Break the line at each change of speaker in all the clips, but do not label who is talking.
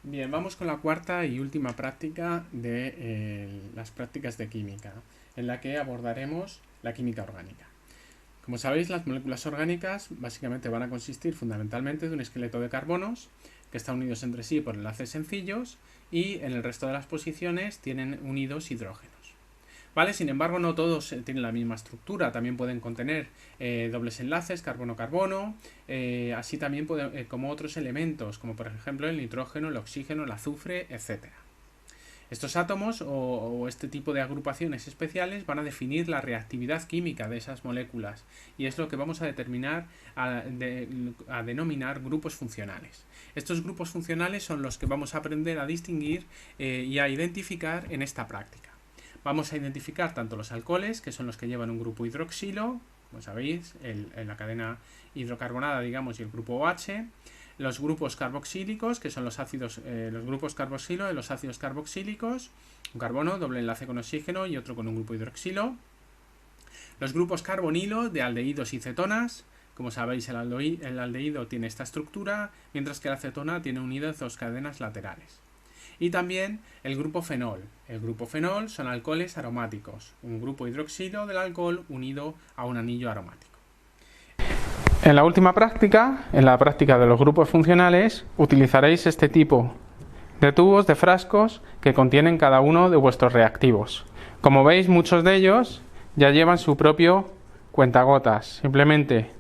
Bien, vamos con la cuarta y última práctica de las prácticas de química, en la que abordaremos la química orgánica. Como sabéis, las moléculas orgánicas básicamente van a consistir fundamentalmente de un esqueleto de carbonos que están unidos entre sí por enlaces sencillos y en el resto de las posiciones tienen unidos hidrógenos. ¿Vale? Sin embargo, no todos tienen la misma estructura, también pueden contener dobles enlaces, carbono-carbono, así también como otros elementos, como por ejemplo el nitrógeno, el oxígeno, el azufre, etc. Estos átomos o este tipo de agrupaciones especiales van a definir la reactividad química de esas moléculas y es lo que vamos a determinar a denominar grupos funcionales. Estos grupos funcionales son los que vamos a aprender a distinguir y a identificar en esta práctica. Vamos a identificar tanto los alcoholes, que son los que llevan un grupo hidroxilo, como sabéis, en la cadena hidrocarbonada, digamos, y el grupo OH, los grupos carboxílicos, que son los grupos carboxilo de los ácidos carboxílicos, un carbono, doble enlace con oxígeno y otro con un grupo hidroxilo, los grupos carbonilo de aldehídos y cetonas. Como sabéis, el aldehído tiene esta estructura, mientras que la cetona tiene unidas dos cadenas laterales. Y también el grupo fenol. El grupo fenol son alcoholes aromáticos, un grupo hidroxilo del alcohol unido a un anillo aromático. En la última práctica, en la práctica de los grupos funcionales, utilizaréis este tipo de tubos, de frascos, que contienen cada uno de vuestros reactivos. Como veis, muchos de ellos ya llevan su propio cuentagotas. Simplemente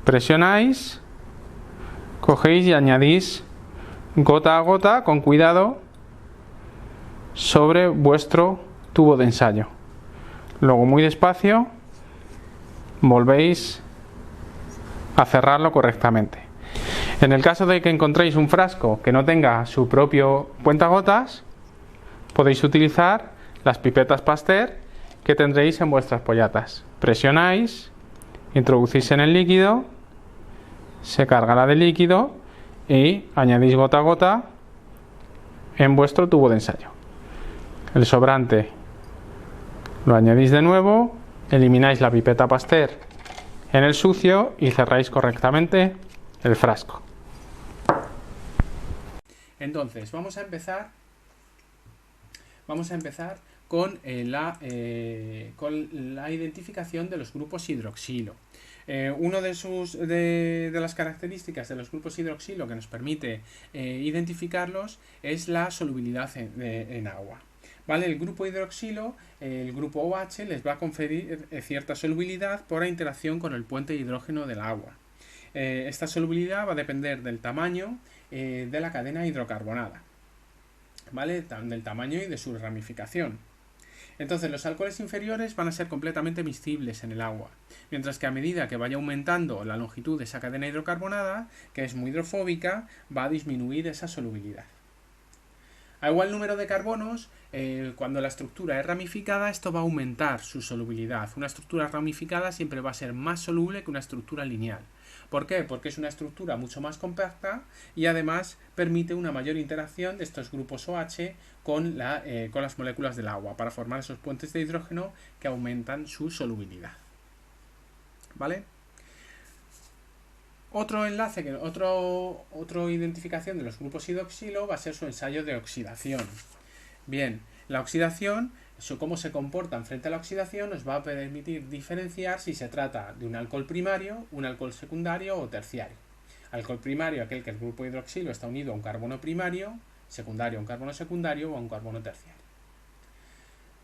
presionáis, cogéis y añadís gota a gota, con cuidado, sobre vuestro tubo de ensayo. Luego, muy despacio, volvéis a cerrarlo correctamente. En el caso de que encontréis un frasco que no tenga su propio cuentagotas, podéis utilizar las pipetas Pasteur que tendréis en vuestras pollatas. Presionáis, introducís en el líquido, se cargará de líquido y añadís gota a gota en vuestro tubo de ensayo. El sobrante lo añadís de nuevo, elimináis la pipeta Pasteur en el sucio y cerráis correctamente el frasco. Entonces, vamos a empezar con la identificación de los grupos hidroxilo. Una de las características de los grupos hidroxilo que nos permite identificarlos es la solubilidad en agua. ¿Vale? El grupo hidroxilo, el grupo OH, les va a conferir cierta solubilidad por la interacción con el puente de hidrógeno del agua. Esta solubilidad va a depender del tamaño de la cadena hidrocarbonada, ¿vale? Del tamaño y de su ramificación. Entonces, los alcoholes inferiores van a ser completamente miscibles en el agua, mientras que a medida que vaya aumentando la longitud de esa cadena hidrocarbonada, que es muy hidrofóbica, va a disminuir esa solubilidad. A igual número de carbonos, cuando la estructura es ramificada, esto va a aumentar su solubilidad. Una estructura ramificada siempre va a ser más soluble que una estructura lineal. ¿Por qué? Porque es una estructura mucho más compacta y además permite una mayor interacción de estos grupos OH con las moléculas del agua para formar esos puentes de hidrógeno que aumentan su solubilidad. ¿Vale? Otra identificación de los grupos hidroxilo va a ser su ensayo de oxidación. Bien, la oxidación, cómo se comportan frente a la oxidación, nos va a permitir diferenciar si se trata de un alcohol primario, un alcohol secundario o terciario. Alcohol primario, aquel que el grupo hidroxilo está unido a un carbono primario, secundario a un carbono secundario o a un carbono terciario.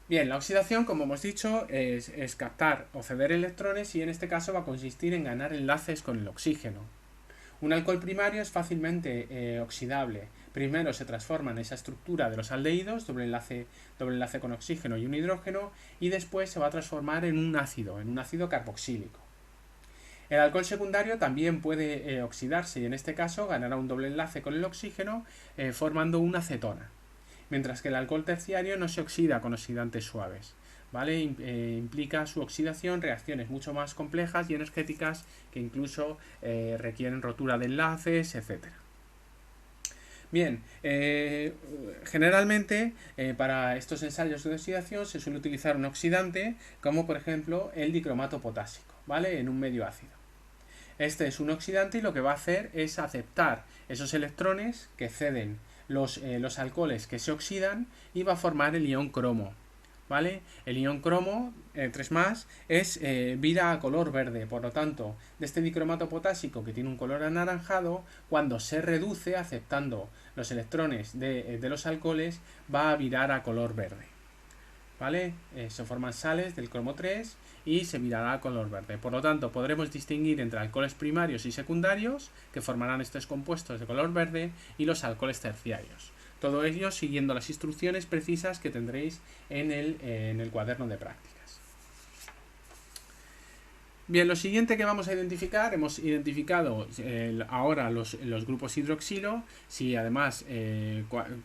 Bien, la oxidación, como hemos dicho, es captar o ceder electrones y en este caso va a consistir en ganar enlaces con el oxígeno. Un alcohol primario es fácilmente oxidable. Primero se transforma en esa estructura de los aldehídos, doble enlace con oxígeno y un hidrógeno, y después se va a transformar en un ácido carboxílico. El alcohol secundario también puede oxidarse y en este caso ganará un doble enlace con el oxígeno formando una acetona. Mientras que el alcohol terciario no se oxida con oxidantes suaves, ¿vale? Implica su oxidación reacciones mucho más complejas y energéticas que incluso requieren rotura de enlaces, etc. Bien, generalmente para estos ensayos de oxidación se suele utilizar un oxidante como por ejemplo el dicromato potásico, ¿vale? En un medio ácido. Este es un oxidante y lo que va a hacer es aceptar esos electrones que ceden los alcoholes que se oxidan y va a formar el ion cromo. ¿Vale? El ion cromo, 3+, es vira a color verde. Por lo tanto, de este dicromato potásico que tiene un color anaranjado, cuando se reduce aceptando los electrones de los alcoholes, va a virar a color verde. ¿Vale? Se forman sales del cromo 3 y se virará a color verde. Por lo tanto, podremos distinguir entre alcoholes primarios y secundarios, que formarán estos compuestos de color verde, y los alcoholes terciarios. Todo ello siguiendo las instrucciones precisas que tendréis en el cuaderno de prácticas. Bien, lo siguiente que vamos a identificar, hemos identificado ahora los grupos hidroxilo, si además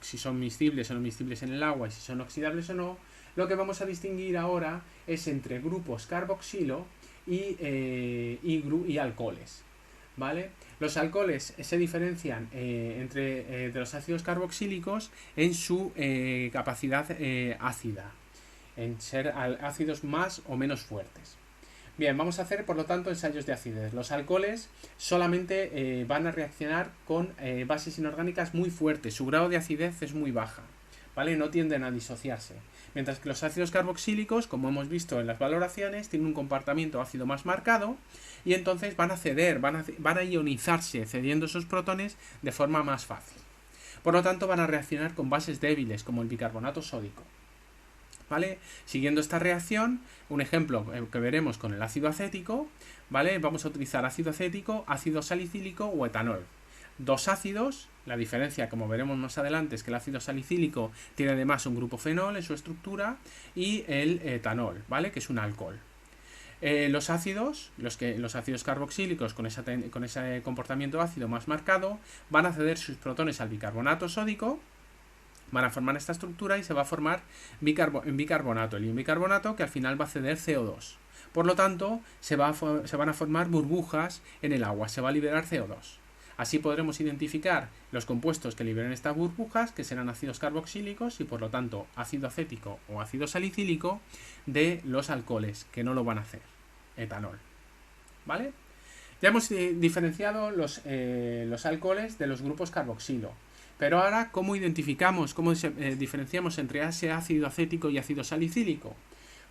si son miscibles o no miscibles en el agua y si son oxidables o no. Lo que vamos a distinguir ahora es entre grupos carboxilo y alcoholes. ¿Vale? Los alcoholes se diferencian de los ácidos carboxílicos en su capacidad ácida, en ser ácidos más o menos fuertes. Bien, vamos a hacer por lo tanto ensayos de acidez. Los alcoholes solamente van a reaccionar con bases inorgánicas muy fuertes, su grado de acidez es muy baja, ¿vale? No tienden a disociarse. Mientras que los ácidos carboxílicos, como hemos visto en las valoraciones, tienen un comportamiento ácido más marcado y entonces van a ceder, van a ionizarse cediendo esos protones de forma más fácil. Por lo tanto, van a reaccionar con bases débiles como el bicarbonato sódico. ¿Vale? Siguiendo esta reacción, un ejemplo que veremos con el ácido acético, ¿vale? Vamos a utilizar ácido acético, ácido salicílico o etanol. Dos ácidos, la diferencia como veremos más adelante es que el ácido salicílico tiene además un grupo fenol en su estructura y el etanol, ¿vale? Que es un alcohol. Los ácidos carboxílicos con ese comportamiento ácido más marcado van a ceder sus protones al bicarbonato sódico, van a formar esta estructura y se va a formar bicarbonato, el ion bicarbonato que al final va a ceder CO2. Por lo tanto, se van a formar burbujas en el agua, se va a liberar CO2. Así podremos identificar los compuestos que liberen estas burbujas, que serán ácidos carboxílicos y por lo tanto ácido acético o ácido salicílico, de los alcoholes, que no lo van a hacer, etanol. ¿Vale? Ya hemos diferenciado los alcoholes de los grupos carboxilo. Pero ahora, ¿cómo identificamos, cómo diferenciamos entre ese ácido acético y ácido salicílico?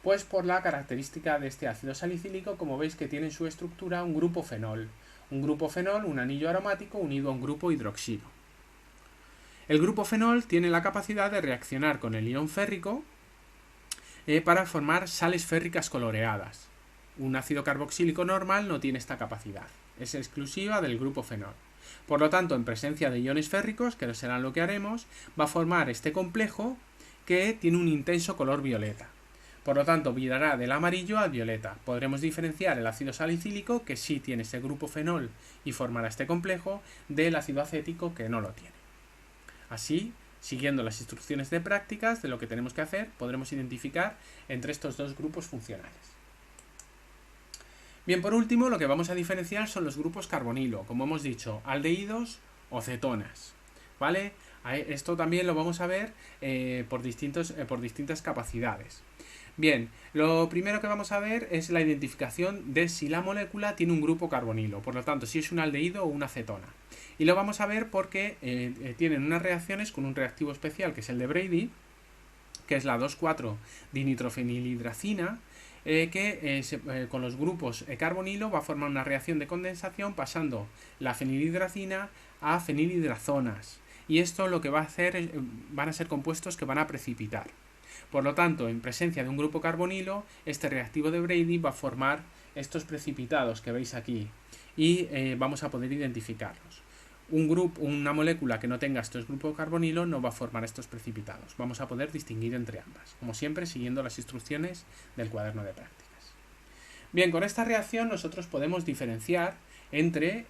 Pues por la característica de este ácido salicílico, como veis que tiene en su estructura un grupo fenol. Un grupo fenol, un anillo aromático unido a un grupo hidroxilo. El grupo fenol tiene la capacidad de reaccionar con el ion férrico para formar sales férricas coloreadas. Un ácido carboxílico normal no tiene esta capacidad, es exclusiva del grupo fenol. Por lo tanto, en presencia de iones férricos, que serán lo que haremos, va a formar este complejo que tiene un intenso color violeta. Por lo tanto, virará del amarillo al violeta. Podremos diferenciar el ácido salicílico, que sí tiene ese grupo fenol y formará este complejo, del ácido acético, que no lo tiene. Así, siguiendo las instrucciones de prácticas de lo que tenemos que hacer, podremos identificar entre estos dos grupos funcionales. Bien, por último, lo que vamos a diferenciar son los grupos carbonilo, como hemos dicho, aldehídos o cetonas. ¿Vale? Esto también lo vamos a ver por distintas capacidades. Bien, lo primero que vamos a ver es la identificación de si la molécula tiene un grupo carbonilo, por lo tanto, si es un aldehído o una cetona. Y lo vamos a ver porque tienen unas reacciones con un reactivo especial, que es el de Brady, que es la 2,4-dinitrofenilhidracina, que con los grupos carbonilo va a formar una reacción de condensación pasando la fenilhidracina a fenilhidrazonas. Y esto lo que va a hacer van a ser compuestos que van a precipitar. Por lo tanto, en presencia de un grupo carbonilo, este reactivo de Brady va a formar estos precipitados que veis aquí y vamos a poder identificarlos. Una molécula que no tenga estos grupos carbonilo no va a formar estos precipitados. Vamos a poder distinguir entre ambas, como siempre siguiendo las instrucciones del cuaderno de prácticas. Bien, con esta reacción nosotros podemos diferenciar entre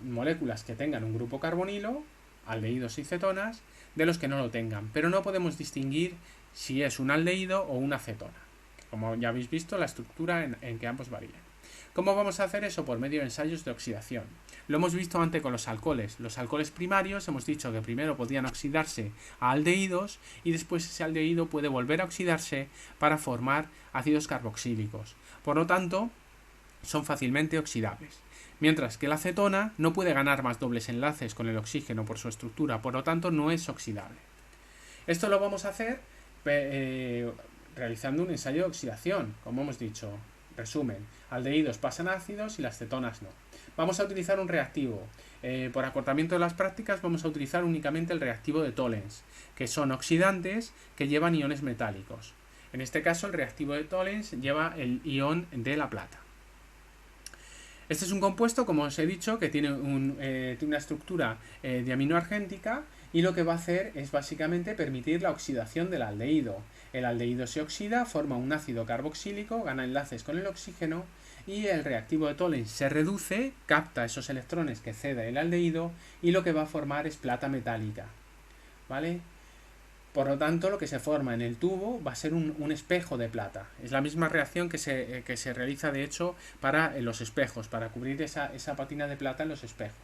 moléculas que tengan un grupo carbonilo, aldehídos y cetonas, de los que no lo tengan, pero no podemos distinguir si es un aldehído o una cetona. Como ya habéis visto, la estructura en que ambos varían. ¿Cómo vamos a hacer eso? Por medio de ensayos de oxidación. Lo hemos visto antes con los alcoholes. Los alcoholes primarios hemos dicho que primero podían oxidarse a aldehídos y después ese aldehído puede volver a oxidarse para formar ácidos carboxílicos. Por lo tanto, son fácilmente oxidables, mientras que la acetona no puede ganar más dobles enlaces con el oxígeno por su estructura, por lo tanto no es oxidable. Esto lo vamos a hacer realizando un ensayo de oxidación, como hemos dicho. Resumen, aldehídos pasan a ácidos y las cetonas no. Vamos a utilizar un reactivo. Por acortamiento de las prácticas vamos a utilizar únicamente el reactivo de Tollens, que son oxidantes que llevan iones metálicos. En este caso el reactivo de Tollens lleva el ion de la plata. Este es un compuesto, como os he dicho, que tiene una estructura diaminoargéntica y lo que va a hacer es básicamente permitir la oxidación del aldehído. El aldehído se oxida, forma un ácido carboxílico, gana enlaces con el oxígeno y el reactivo de Tollens se reduce, capta esos electrones que cede el aldehído y lo que va a formar es plata metálica. ¿Vale? Por lo tanto, lo que se forma en el tubo va a ser un espejo de plata. Es la misma reacción que se realiza, de hecho, para los espejos, para cubrir esa patina de plata en los espejos.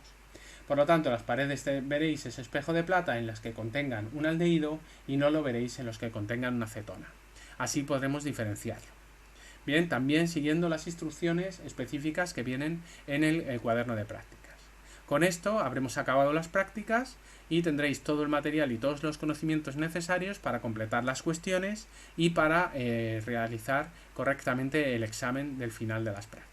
Por lo tanto, las paredes veréis ese espejo de plata en las que contengan un aldehído y no lo veréis en los que contengan una acetona. Así podremos diferenciarlo. Bien, también siguiendo las instrucciones específicas que vienen en el cuaderno de prácticas. Con esto habremos acabado las prácticas y tendréis todo el material y todos los conocimientos necesarios para completar las cuestiones y para realizar correctamente el examen del final de las prácticas.